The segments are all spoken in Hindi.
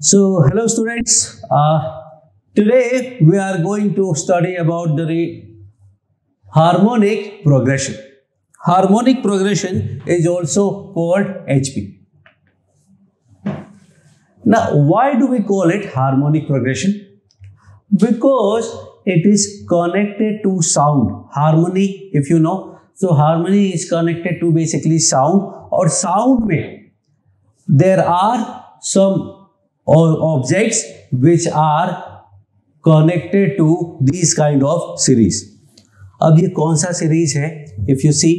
So, hello students. Today we are going to study about the harmonic progression. Harmonic progression is also called HP. Now, why do we call it harmonic progression? Because it is connected to sound. Harmony, if you know, so harmony is connected to basically sound, और sound में there are some objects which are connected to these kind of series. अब ये कौन सा सीरीज है? If you see,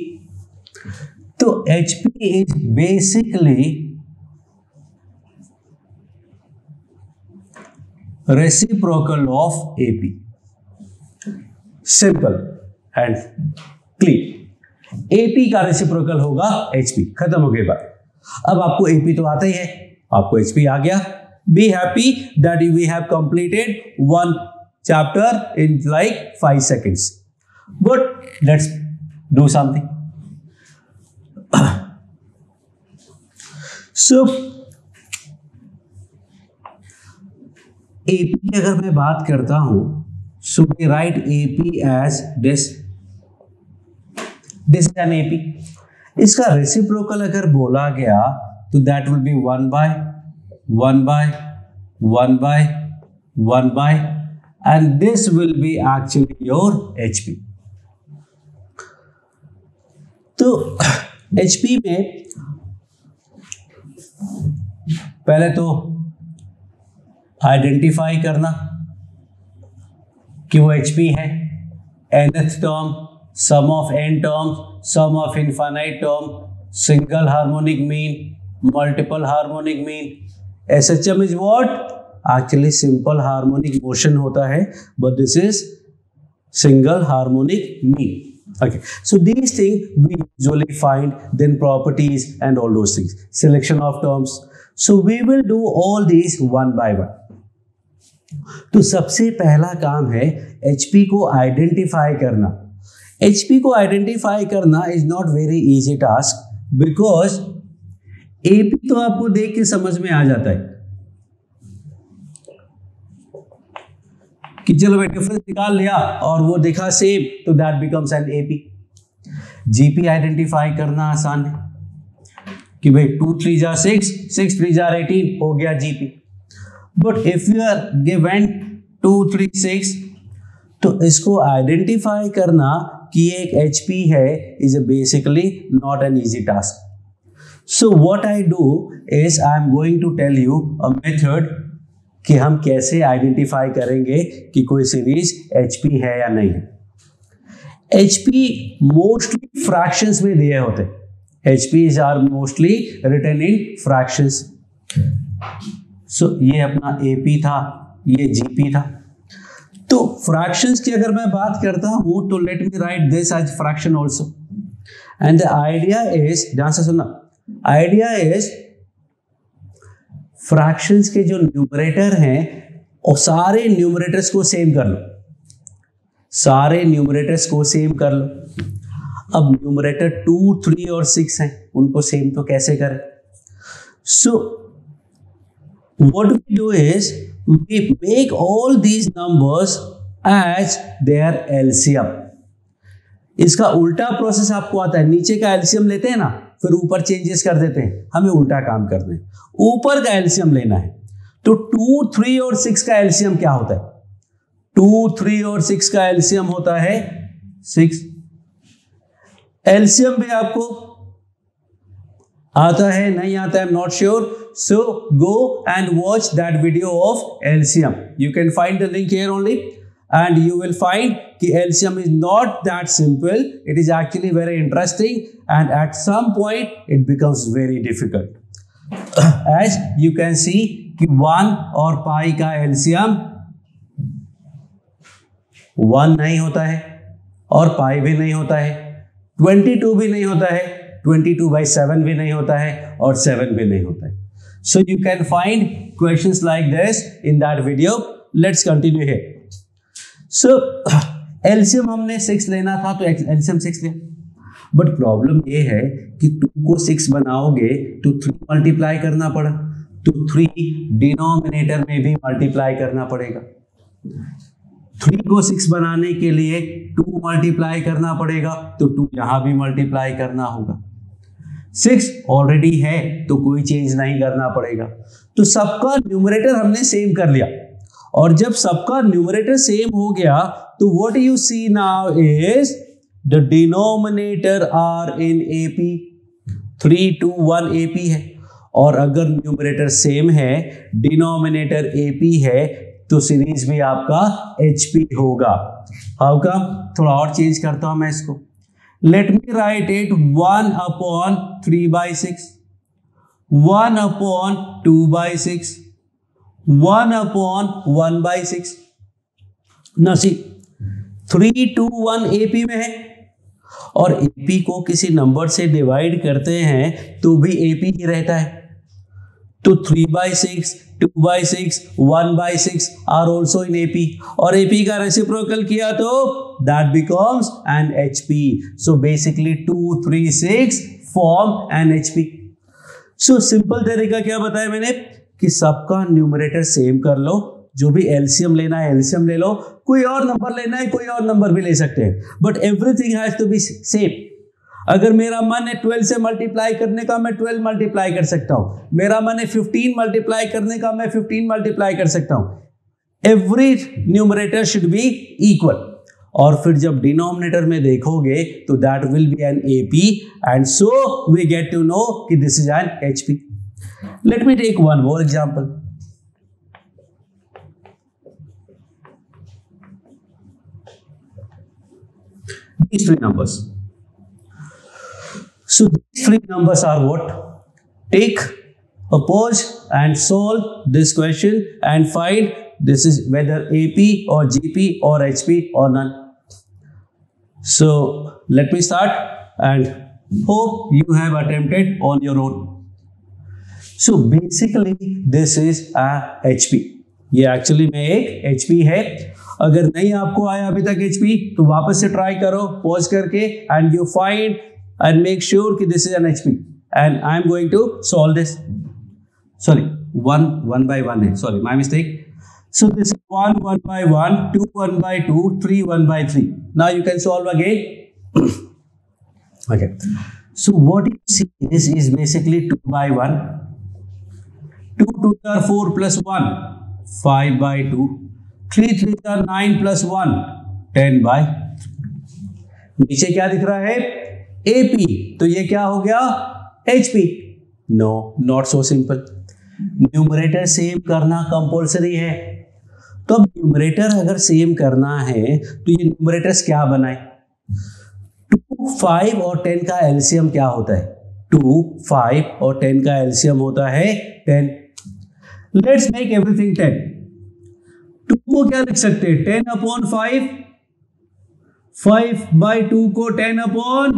तो HP is basically reciprocal of AP. Simple and clean. AP का रेसिप्रोकल होगा HP. खत्म हो गई बात. अब आपको AP तो आता ही है, आपको HP आ गया. Be happy that we have completed one chapter in like 5 seconds. But let's do something. So AP की अगर मैं बात करता हूं, so we write AP as this. This is an AP. इसका रेसिप्रोकल अगर बोला गया तो that will be 1 by 1 by 1 by 1 by, and this will be actually your HP. तो HP में पहले तो आइडेंटिफाई करना कि वो HP है. nth term, sum of n term, sum of infinite term, single harmonic mean, multiple harmonic mean. SHM is what? Actually simple harmonic motion होता है, but this is single harmonic mean. Okay, so these things we usually find, then properties and all those things, selection of terms. So we will do all these one by one. तो सबसे पहला काम है HP को आइडेंटिफाई करना. HP को आइडेंटिफाई करना is not very easy task, because AP तो आपको देख के समझ में आ जाता है कि चलो भाई डिफरेंस निकाल लिया और वो दिखा सेम, तो that becomes N AP. GP identify करना आसान है कि भाई 2 3 जा 6, 6 3 जा 18 हो गया GP. But if you are given 2 3 6, तो इसको आइडेंटिफाई करना कि एक HP है is basically not an easy task. So what I do is I am going to tell you a method कि हम कैसे आइडेंटिफाई करेंगे कि कोई सीरीज HP है या नहीं है. HP मोस्टली फ्रैक्शंस में दिए होते हैं. HPs are mostly written in fractions. So ये अपना AP था, ये GP था. तो फ्रैक्शंस की अगर मैं बात करता हूं तो let me write this as fraction also. And the idea is, ध्यान से सुनना, आइडिया इज फ्रैक्शंस के जो न्यूमरेटर हैं और सारे न्यूमरेटर्स को सेम कर लो. सारे न्यूमरेटर्स को सेम कर लो. अब न्यूमरेटर 2 3 और 6 हैं, उनको सेम तो कैसे करें? So what we do is we make all these numbers as their LCM. इसका उल्टा प्रोसेस आपको आता है. नीचे का LCM लेते हैं ना, फिर ऊपर चेंजेस कर देते हैं. हमें उल्टा काम करना है, ऊपर का LCM लेना है. तो 2 3 और 6 का LCM क्या होता है? 2 3 और 6 का LCM होता है 6. LCM भी आपको आता है नहीं आता है, I am not sure. So go and watch that video of LCM. You can find the link here only. And you will find कि LCM is not that simple. It is actually very interesting, and at some point it becomes very difficult. As you can see कि 1 और पाई का LCM 1 नहीं होता है और पाई भी नहीं होता है. 22 भी नहीं होता है, 22/7 भी नहीं होता है और 7 भी नहीं होता है. So you can find questions like this in that video. Let's continue here. So LCM हमने 6 लेना था तो LCM 6 लिया. बट प्रॉब्लम ये है कि 2 को 6 बनाओगे तो 3 मल्टीप्लाई करना पड़ा. तो 3 डिनोमिनेटर में भी मल्टीप्लाई करना पड़ेगा। 3 को 6 बनाने के लिए 2 मल्टीप्लाई करना पड़ेगा, तो 2 यहां भी मल्टीप्लाई करना होगा। 6 ऑलरेडी है तो कोई चेंज नहीं करना पड़ेगा। तो सबका न्यूमरेटर हमने सेम कर लिया, और जब सबका न्यूमरेटर सेम हो गया तो what you see now is the denominator are in AP. 3 2 1 AP है, और अगर न्यूमरेटर सेम है, डिनोमिनेटर एपी है, तो सीरीज भी आपका एचपी होगा। How come? थोड़ा और चेंज करता हूं मैं इसको। Let me write it 1/3/6, 1/2/6, 1/1/6। ना सी 3 2 1 एपी में है, और एपी को किसी नंबर से डिवाइड करते हैं तो भी एपी ही रहता है। तो 3/6, 2/6, 1/6 आर ऑल्सो इन एपी, और एपी का रेसिप्रोकल किया तो that becomes an HP. So basically 2 3 6 form an HP. So simple तरीका क्या बताया मैंने कि सबका न्यूमरेटर सेम कर लो, जो भी एलसीएम लेना है एलसीएम ले लो, कोई और नंबर लेना है कोई और नंबर भी ले सकते हैं, but everything has to be same. अगर मेरा मन है 12 से मल्टीप्लाई करने का, मैं 12 मल्टीप्लाई कर सकता हूं। मेरा मन है 15 मल्टीप्लाई करने का, मैं 15 मल्टीप्लाई कर सकता हूं। Every numerator should be equal. और फिर जब डिनोमिनेटर में देखोगे तो that will be an AP, and so we get to know कि this is an HP. Let me take one more example. These 3 numbers. So these 3 numbers are what? Take a pause and solve this question and find this is whether AP or GP or HP or none. So let me start and hope you have attempted on your own. So basically this is a HP. ये एक्चुअली में एक HP है। अगर नहीं आपको आया अभी तक HP तो वापस से ट्राई करो पॉज करके, and you find and make sure कि this is an HP, and I am going to solve this. Sorry, 1 by 1 है, sorry my mistake. So this is 1 by 1, 2 1/2, 3 1/3। Now you can solve again. Okay, so what you see is basically 2 by 1, 2 2s are 4 plus 1, 5/2, 3 3s are 9 plus 1, 10/3। नीचे क्या दिख रहा है? AP, तो ये क्या हो गया? HP। No, not so simple. Numerator same करना कंपल्सरी है। तो अब न्यूमरेटर अगर सेम करना है तो ये न्यूमरेटर्स क्या बनाए? 2 5 और 10 का एलसीएम क्या होता है? 2 5 और 10 का एलसीएम होता है 10। Let's make everything 10। 2 को क्या लिख सकते हैं? 10/5। 5/2 को 10/4।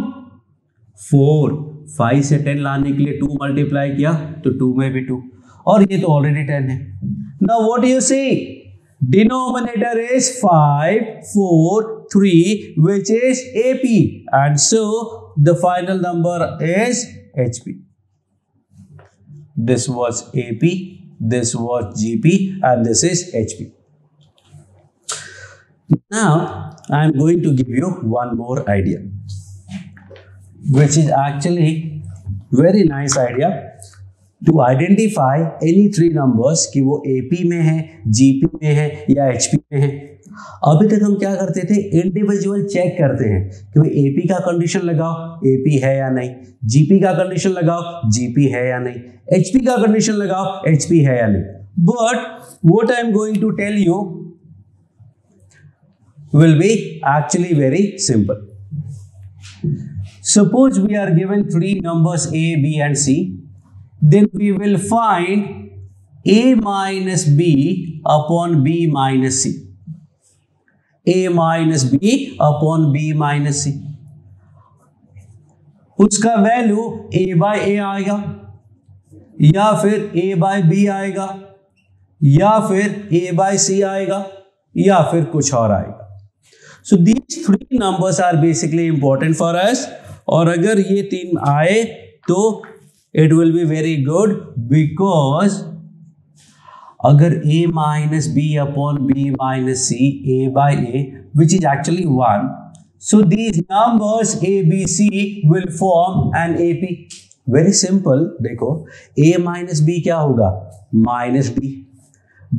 5 से 10 लाने के लिए 2 मल्टीप्लाई किया तो 2 में भी 2, और ये तो ऑलरेडी 10 है। Now what do you see? Denominator is 5 4 3 which is AP, and so the final number is HP. This was AP, this was GP, and this is HP. Now I am going to give you one more idea, which is actually very nice idea to identify any 3 numbers कि वो AP में है, GP में है या HP में है। अभी तक हम क्या करते थे? इंडिविजुअल चेक करते हैं कि भाई AP का कंडीशन लगाओ, AP है या नहीं, GP का कंडीशन लगाओ, GP है या नहीं, HP का कंडीशन लगाओ, HP है या नहीं। But what I am going to tell you will be actually very simple. Suppose we are given 3 numbers A, B and C, then we will find A minus B upon B minus C. A minus B upon B minus C. उसका वैल्यू A by A आएगा, या फिर A by B आएगा, या फिर A by C आएगा, या फिर कुछ और आएगा। So these 3 numbers are basically important for us, और अगर ये 3 आए तो it will be very good because अगर a minus B upon B minus C, a by a which is actually 1, so these numbers a b c will form an AP. Very simple, देखो a माइनस बी क्या होगा, माइनस डी,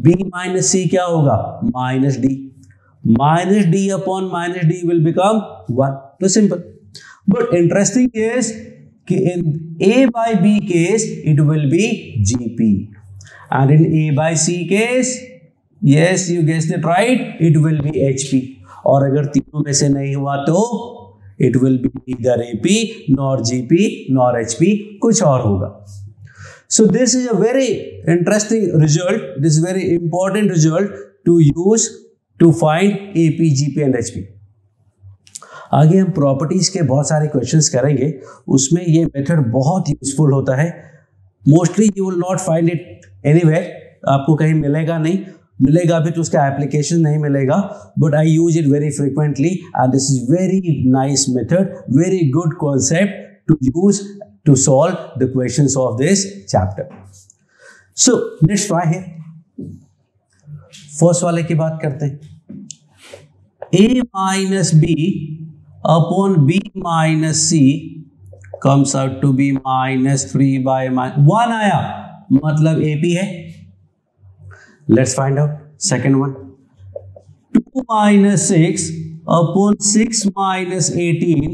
b माइनस सी क्या होगा, minus D upon minus D will become 1. तो सिंपल. बट इंटरेस्टिंग इज कि इन a by b case it will be GP, and in a by c case, yes you guessed it right, it will be HP. और अगर तीनों में से नहीं हुआ तो it will be neither AP nor GP nor HP, कुछ और होगा. So this is a very interesting result, this is very important result to use to find AP, GP and HP. आगे हम प्रॉपर्टीज के बहुत सारे क्वेश्चंस करेंगे, उसमें ये मेथड बहुत यूजफुल होता है. Mostly you will not find it anywhere, आपको कहीं मिलेगा नहीं, मिलेगा भी तो उसका एप्लीकेशन नहीं मिलेगा, but I use it very frequently and this is very nice method, very good concept to use to solve the questions of this chapter. So let's try here. First वाले की बात करते हैं. a minus B upon b minus C comes out to be -3 by 1 आया, मतलब AP है. Let's find out second one. 2 minus 6 upon 6 minus 18,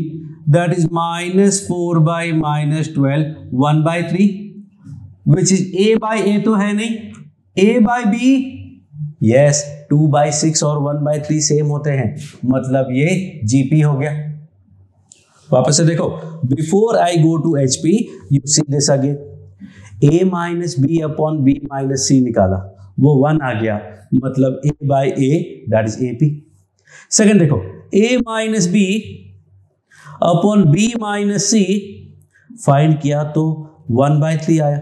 that is -4 by -12, 1 by 3, which is a by a तो है नहीं, a by b, yes 2 by 6 और 1 by 3 सेम होते हैं, मतलब ये GP हो गया. वापस से देखो, before I go to HP you see this again. a minus B upon B minus c निकाला, वो 1 आ गया, मतलब a by a that is AP. Second देखो, a minus B upon B minus c find किया तो 1 बाय 3 आया,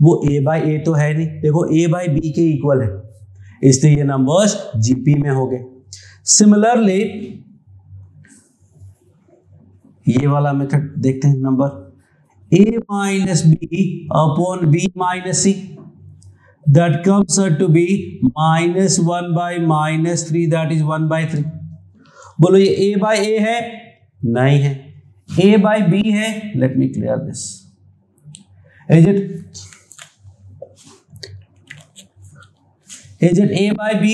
वो a बाय a तो है नहीं, देखो a बाय b के इक्वल है, इसलिए ये नंबर्स GP में हो गए. सिमिलरली ये वाला मेथड देखते हैं. Number a minus B upon B minus C, that comes out to be -1 by -3, that is 1 by 3. बोलो ये a by a है, नहीं है. a by b है, let me clear this. Is it a by b?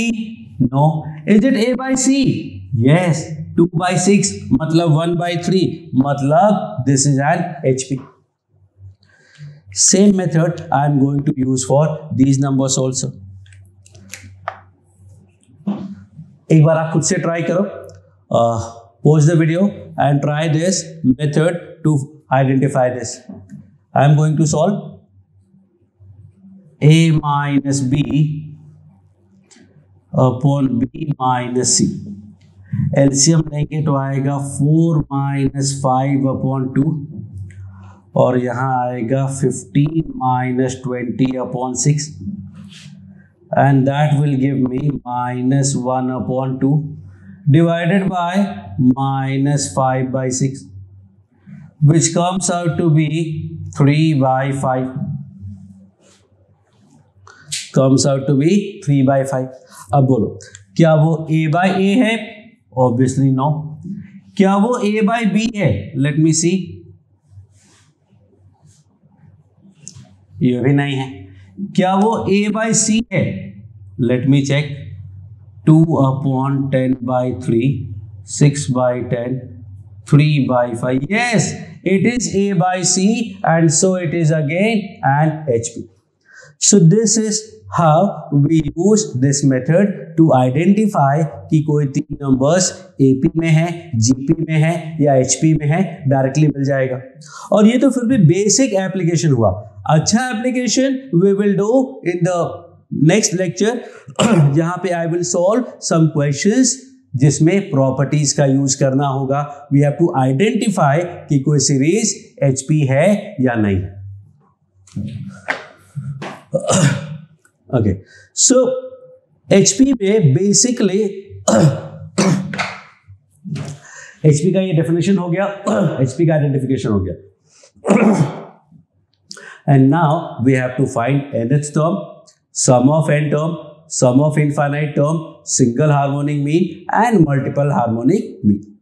No. Is it a by c? Yes. 2 by 6 मतलब 1 by 3, मतलब this is an HP. Same method I am going to use for these numbers also. एक बार आप खुद से ट्राई करो, pause the video and try this method to identify this. I am going to solve a minus b upon b minus c. LCM लेंगे तो आएगा 4 माइनस 5 अपॉन 2, और यहाँ आएगा 15 minus 20 upon 6, and that will give me -1 upon 2 divided by -5 by 6, which comes out to be 3 by 5. Comes out to be 3 by 5. अब बोलो, क्या वो a by a है? Obviously no. क्या वो a by b है? Let me see. ये भी नहीं है. क्या वो a by c है? Let me check. 2 upon 10 by 3, 6 by 10, 3 by 5. Yes, it is a by c, and so it is again an HP. So this is how we use this method to identify कि कोई 3 नंबर्स AP में है, GP में है या HP में है, डायरेक्टली मिल जाएगा. और ये तो फिर भी बेसिक एप्लीकेशन हुआ. अच्छा application we will do in the next lecture, जहाँ पे I will solve some questions जिसमें प्रॉपर्टीज का यूज करना होगा. We have to identify कि कोई सीरीज HP है या नहीं. Okay, so HP में बेसिकली HP का ये डेफिनेशन हो गया, HP का आइडेंटिफिकेशन हो गया. And now we have to find nth term. sum of n term, sum of infinite term, single harmonic mean and multiple harmonic mean.